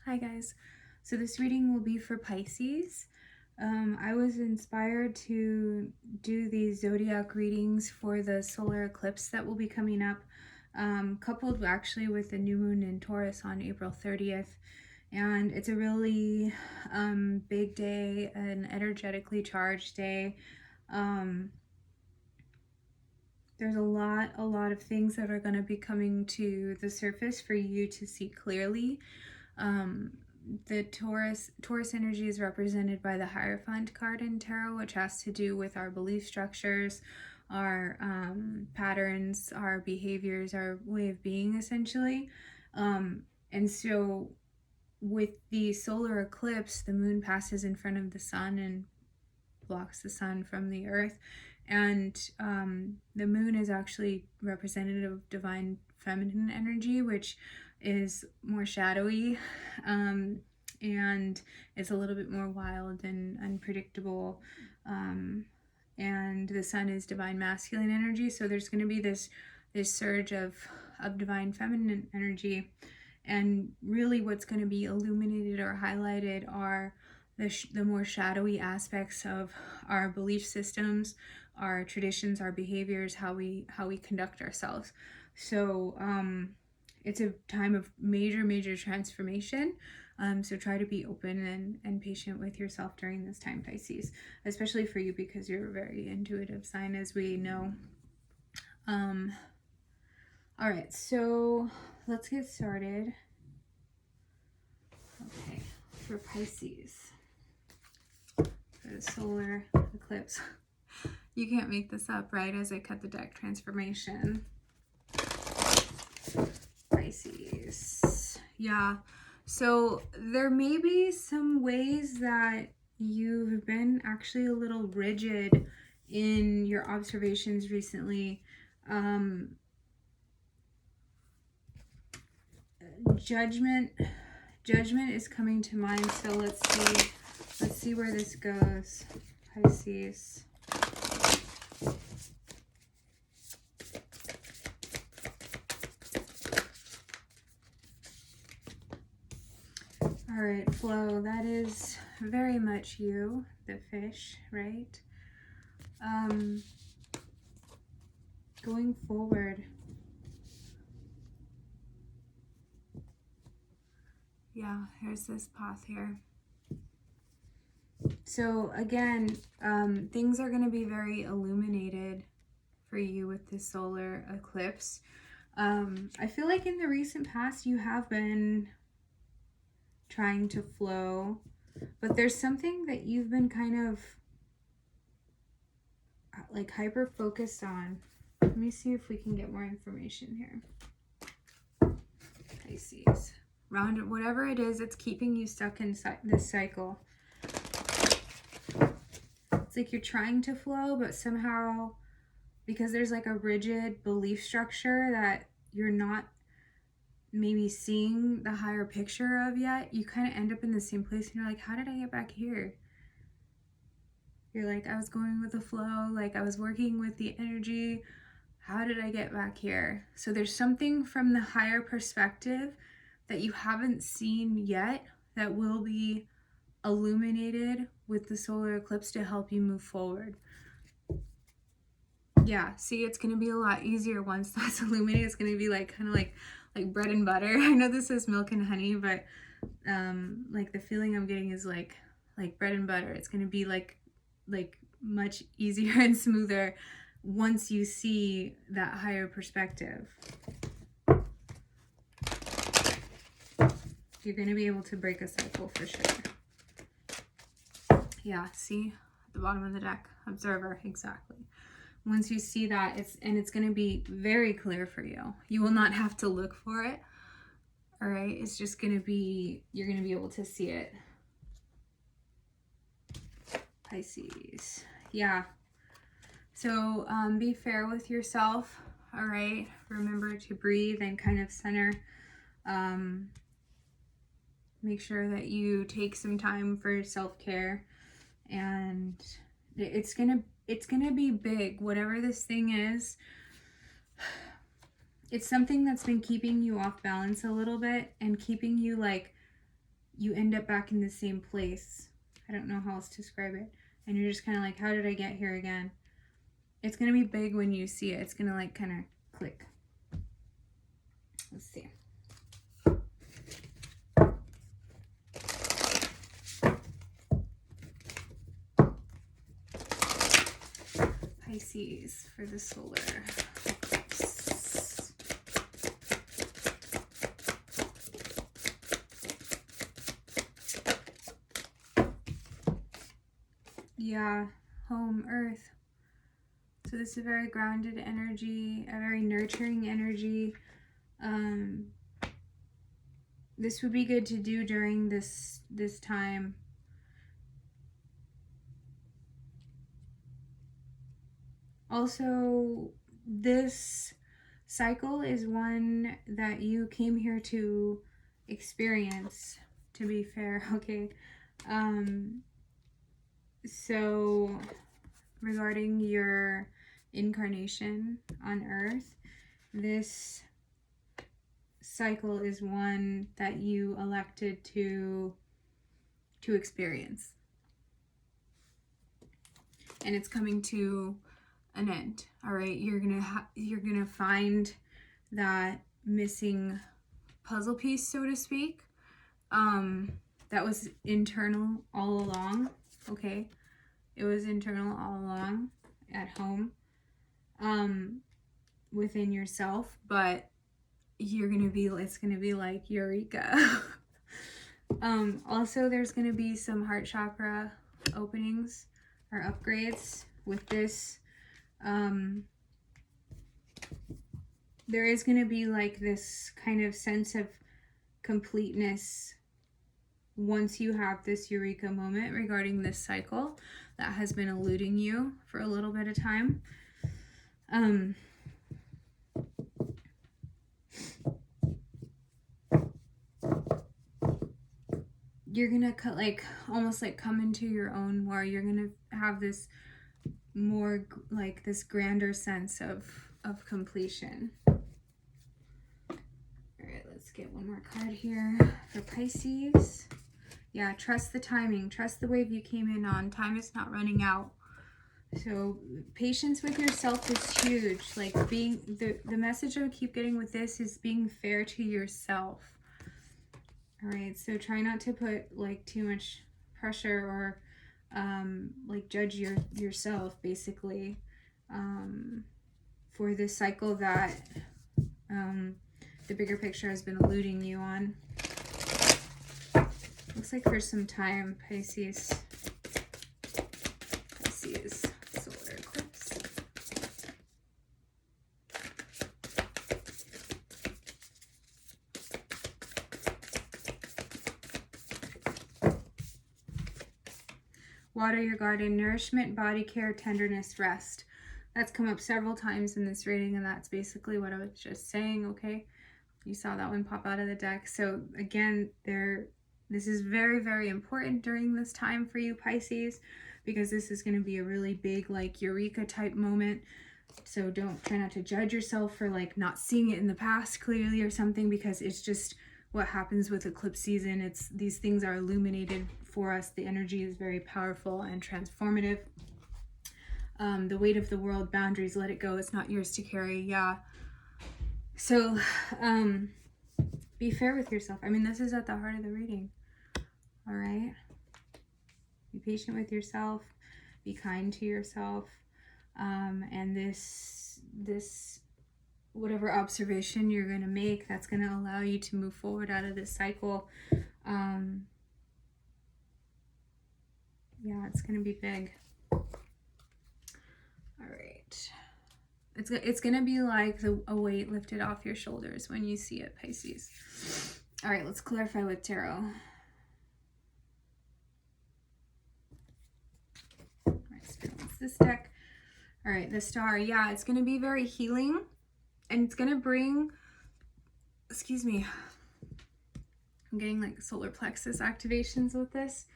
Hi guys, so this reading will be for Pisces. I was inspired to do these zodiac readings for the solar eclipse that will be coming up, coupled actually with the new moon in Taurus on April 30th. And it's a really big day, an energetically charged day. There's a lot of things that are going to be coming to the surface for you to see clearly. The Taurus energy is represented by the Hierophant card in tarot, which has to do with our belief structures, our patterns, our behaviors, our way of being, essentially. And so with the solar eclipse, the moon passes in front of the sun and blocks the sun from the earth. And the moon is actually representative of divine feminine energy, which is more shadowy, and it's a little bit more wild and unpredictable. And the sun is divine masculine energy, so there's going to be this surge of divine feminine energy. And really what's going to be illuminated or highlighted are the more shadowy aspects of our belief systems, our traditions, our behaviors, how we conduct ourselves. So it's a time of major transformation. So try to be open and patient with yourself during this time, Pisces, especially for you because you're a very intuitive sign, as we know. All right, so let's get started. Okay, for Pisces, for the solar eclipse. You can't make this up, right? As I cut the deck, transformation. Pisces. Yeah. So there may be some ways that you've been actually a little rigid in your observations recently. Judgment is coming to mind. So let's see where this goes. Pisces. All right, flow. That is very much you, the fish, right? Going forward. Yeah, here's this path here. So again, things are going to be very illuminated for you with this solar eclipse. I feel like in the recent past you have been trying to flow, but there's something that you've been kind of like hyper focused on. Let me see if we can get more information here. Pisces. Round whatever it is, it's keeping you stuck in this cycle. It's like you're trying to flow, but somehow, because there's like a rigid belief structure that you're not maybe seeing the higher picture of yet, you kind of end up in the same place and you're like, how did I get back here? You're like, I was going with the flow, like I was working with the energy. How did I get back here? So there's something from the higher perspective that you haven't seen yet that will be illuminated with the solar eclipse to help you move forward. Yeah, see, it's going to be a lot easier once that's illuminated. It's going to be like kind of like bread and butter. I know this is milk and honey, but like the feeling I'm getting is like bread and butter. It's going to be like much easier and smoother once you see that higher perspective. You're going to be able to break a cycle for sure. Yeah, see at the bottom of the deck, observer, exactly. Once you see that, it's going to be very clear for you. You will not have to look for it. All right, it's just going to be, you're going to be able to see it. Pisces. Yeah. So be fair with yourself. All right. Remember to breathe and kind of center. Make sure that you take some time for self-care, and it's gonna be big, whatever this thing is. It's something that's been keeping you off balance a little bit and keeping you like you end up back in the same place. I don't know how else to describe it. And you're just kind of like, how did I get here again? It's going to be big when you see it. It's going to like kind of click. Let's see. Pisces for the solar eclipse. Yeah, home, earth. So this is a very grounded energy, a very nurturing energy. This would be good to do during this time. Also, this cycle is one that you came here to experience, to be fair, okay? So regarding your incarnation on Earth, this cycle is one that you elected to experience. And it's coming to an end. All right, you're gonna find that missing puzzle piece, so to speak, that was internal all along. Okay, it was internal all along at home, within yourself, but it's gonna be like eureka. Also, there's gonna be some heart chakra openings or upgrades with this. There is going to be like this kind of sense of completeness once you have this eureka moment regarding this cycle that has been eluding you for a little bit of time. You're gonna almost like come into your own more. You're gonna have this more like this grander sense of completion. All right, let's get one more card here for Pisces. Yeah, trust the timing, trust the wave you came in on. Time is not running out. So patience with yourself is huge. Like being the message I keep getting with this is being fair to yourself. All right, so try not to put like too much pressure or like judge yourself basically, for this cycle that the bigger picture has been eluding you on. Looks like for some time, Pisces solar eclipse. Water your garden, nourishment, body care, tenderness, rest. That's come up several times in this reading, and that's basically what I was just saying, okay? You saw that one pop out of the deck. So again, this is very, very important during this time for you, Pisces, because this is going to be a really big, like, eureka type moment. So try not to judge yourself for, like, not seeing it in the past clearly or something, because it's just what happens with eclipse season. These things are illuminated for us. The energy is very powerful and transformative. The weight of the world, boundaries, let it go. It's not yours to carry. Yeah. So be fair with yourself. I mean, this is at the heart of the reading. All right. Be patient with yourself. Be kind to yourself. And this whatever observation you're going to make, that's going to allow you to move forward out of this cycle. Yeah, it's going to be big. All right. It's going to be like a weight lifted off your shoulders when you see it, Pisces. All right, let's clarify with tarot. All right, Spirit wants this deck. All right, the Star. Yeah, it's going to be very healing. And it's going to bring, excuse me, I'm getting like solar plexus activations with this.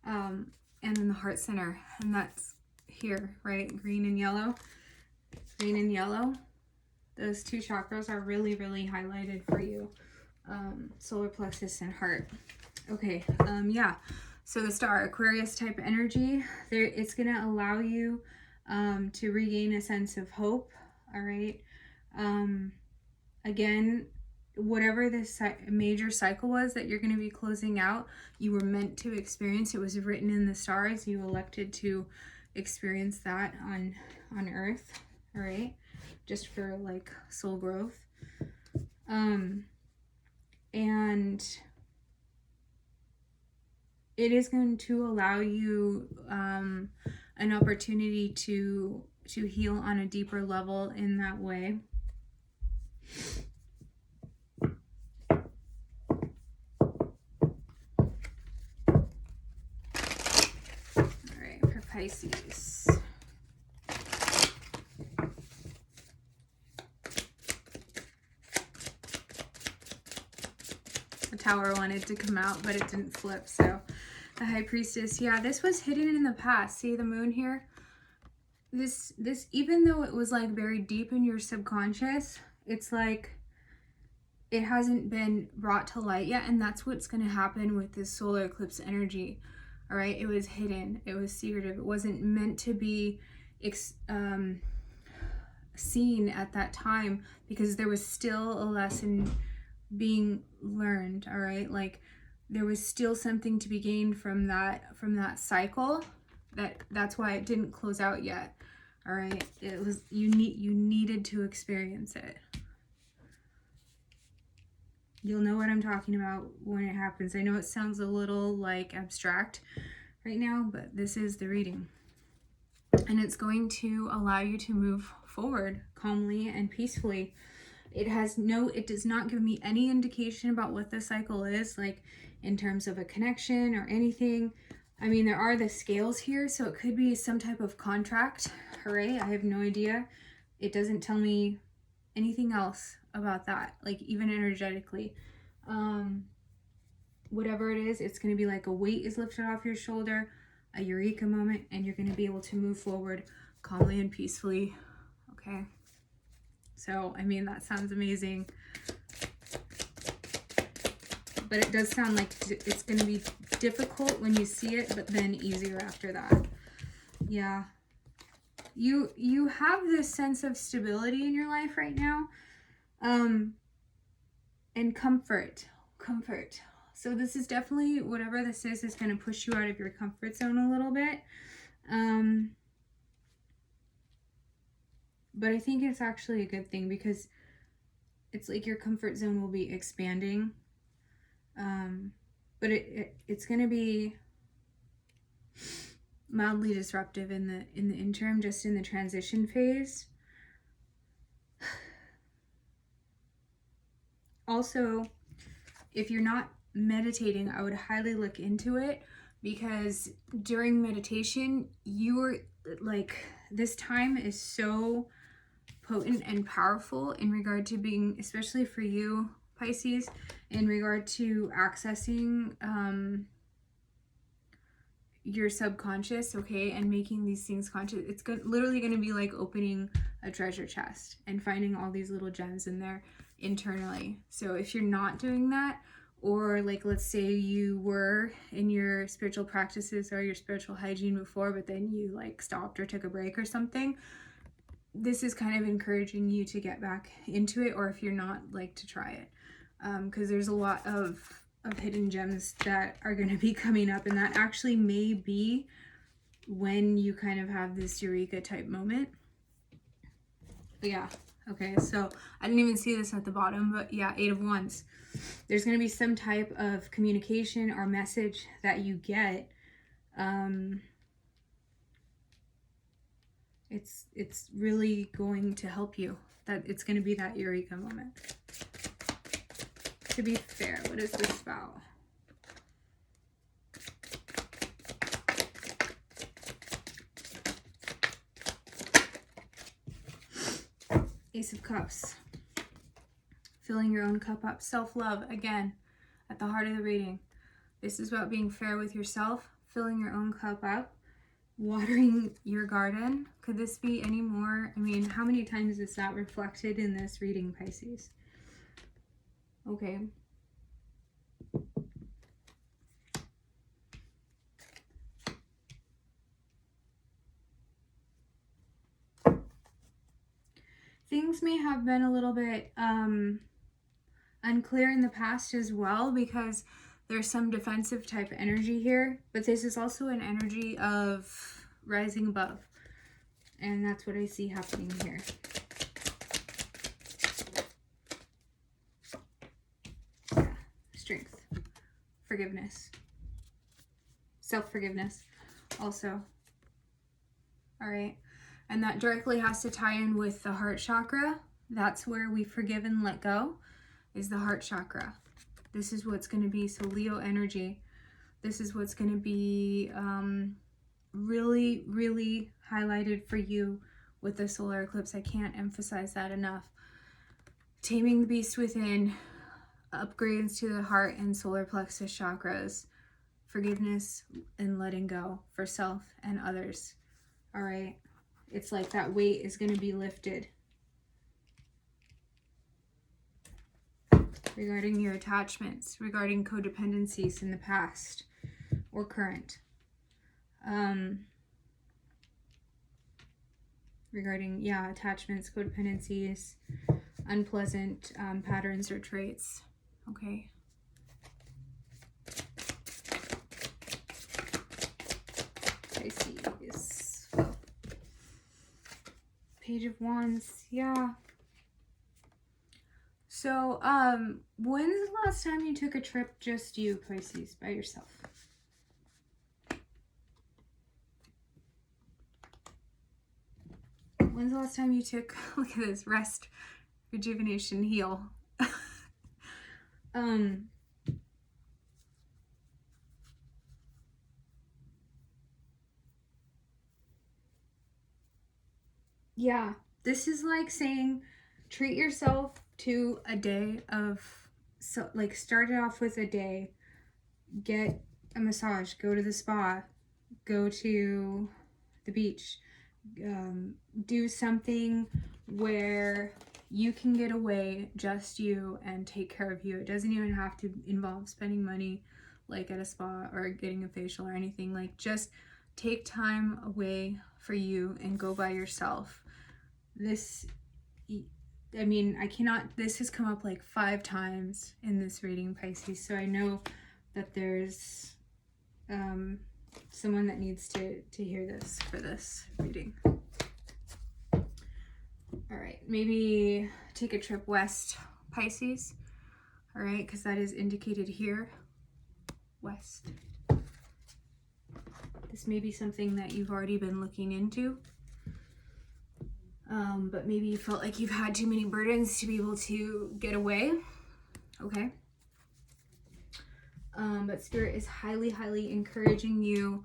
And then the heart center. And that's here, right? Green and yellow. Green and yellow. Those two chakras are really, really highlighted for you. Solar plexus and heart. Okay, yeah. So the star, Aquarius type energy, there, it's going to allow you to regain a sense of hope. All right. Again, whatever this major cycle was that you're going to be closing out, you were meant to experience. It was written in the stars. You elected to experience that on Earth. All right. Just for like soul growth. And it is going to allow you an opportunity to heal on a deeper level in that way. All right, for Pisces. The Tower wanted to come out, but it didn't flip, so the High Priestess. Yeah, this was hidden in the past. See the moon here? This even though it was like very deep in your subconscious, it's like it hasn't been brought to light yet, and that's what's going to happen with this solar eclipse energy. All right, it was hidden, it was secretive, it wasn't meant to be seen at that time, because there was still a lesson being learned. All right, like there was still something to be gained from that cycle. That's why it didn't close out yet. All right, it was you needed to experience it. You'll know what I'm talking about when it happens. I know it sounds a little like abstract right now, but this is the reading. And it's going to allow you to move forward calmly and peacefully. It does not give me any indication about what the cycle is, like in terms of a connection or anything. I mean, there are the scales here, so it could be some type of contract. Hooray, I have no idea. It doesn't tell me anything else about that, like even energetically. Whatever it is, it's going to be like a weight is lifted off your shoulder, a eureka moment, and you're going to be able to move forward calmly and peacefully. Okay, so I mean, that sounds amazing, but it does sound like it's going to be difficult when you see it, but then easier after that. Yeah, you have this sense of stability in your life right now, and comfort. So this is definitely, whatever this is going to push you out of your comfort zone a little bit. But I think it's actually a good thing, because it's like your comfort zone will be expanding. But it's going to be mildly disruptive in the interim, just in the transition phase. Also, if you're not meditating, I would highly look into it, because during meditation, you're like, this time is so potent and powerful in regard to being, especially for you, Pisces, in regard to accessing your subconscious, okay, and making these things conscious. It's literally going to be like opening a treasure chest and finding all these little gems in there internally. So if you're not doing that, or like, let's say you were in your spiritual practices or your spiritual hygiene before, but then you like stopped or took a break or something, this is kind of encouraging you to get back into it, or if you're not, like, to try it, because there's a lot of hidden gems that are going to be coming up, and that actually may be when you kind of have this eureka type moment. But yeah, okay, so I didn't even see this at the bottom, but yeah, 8 of Wands. There's going to be some type of communication or message that you get. It's really going to help you. That it's going to be that eureka moment. To be fair, what is this about? Ace of Cups. Filling your own cup up. Self-love, again, at the heart of the reading. This is about being fair with yourself, filling your own cup up, watering your garden. Could this be any more? I mean, how many times is that reflected in this reading, Pisces? Okay. things may have been a little bit unclear in the past as well, because there's some defensive type energy here, but this is also an energy of rising above, and that's what I see happening here. Yeah, strength, forgiveness, self-forgiveness also. All right, and that directly has to tie in with the heart chakra. That's where we forgive and let go, is the heart chakra. This is what's going to be, so Leo energy, this is what's going to be really, really highlighted for you with the solar eclipse. I can't emphasize that enough. Taming the beast within, upgrades to the heart and solar plexus chakras, forgiveness and letting go for self and others. All right, it's like that weight is going to be lifted. Regarding your attachments, regarding codependencies in the past or current. Regarding, yeah, attachments, codependencies, unpleasant patterns or traits. Okay. Pisces. Oh. Page of Wands, yeah. So, when's the last time you took a trip, just you, Pisces, by yourself? When's the last time you took, look at this, rest, rejuvenation, heal? Yeah, this is like saying, treat yourself to a day of, so like start it off with a day, get a massage, go to the spa, go to the beach, do something where you can get away, just you, and take care of you. It doesn't even have to involve spending money like at a spa or getting a facial or anything. Like, just take time away for you and go by yourself. This, I mean, I cannot, this has come up like 5 times in this reading, Pisces, so I know that there's someone that needs to hear this for this reading. All right, maybe take a trip west, Pisces. All right, because that is indicated here, west. This may be something that you've already been looking into, but maybe you felt like you've had too many burdens to be able to get away. Okay. But Spirit is highly, highly encouraging you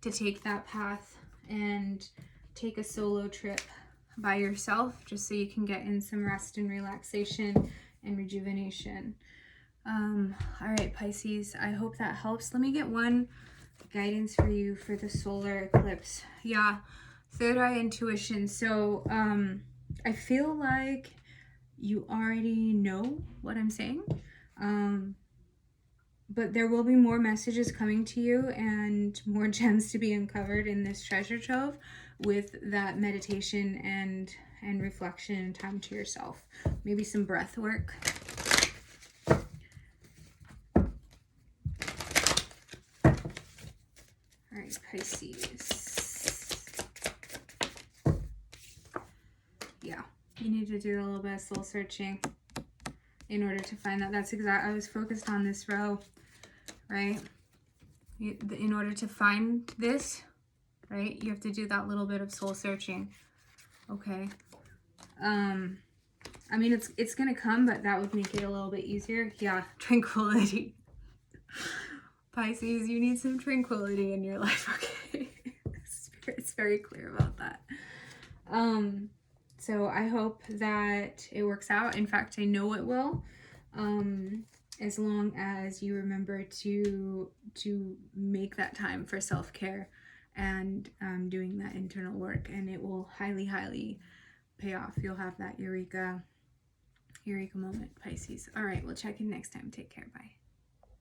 to take that path and take a solo trip by yourself, just so you can get in some rest and relaxation and rejuvenation. All right, Pisces, I hope that helps. Let me get one guidance for you for the solar eclipse. Yeah, third eye intuition. So I feel like you already know what I'm saying. But there will be more messages coming to you and more gems to be uncovered in this treasure trove with that meditation and reflection and time to yourself. Maybe some breath work. All right, Pisces. Yeah, you need to do a little bit of soul searching in order to find that. That's exactly, I was focused on this row, right? In order to find this, right, you have to do that little bit of soul searching. Okay. I mean, it's gonna come, but that would make it a little bit easier. Yeah, tranquility. Pisces, you need some tranquility in your life, okay? Spirit's very clear about that. So I hope that it works out. In fact, I know it will. As long as you remember to make that time for self-care and doing that internal work, and it will highly, highly pay off. You'll have that eureka moment, Pisces. All right, we'll check in next time. Take care. Bye.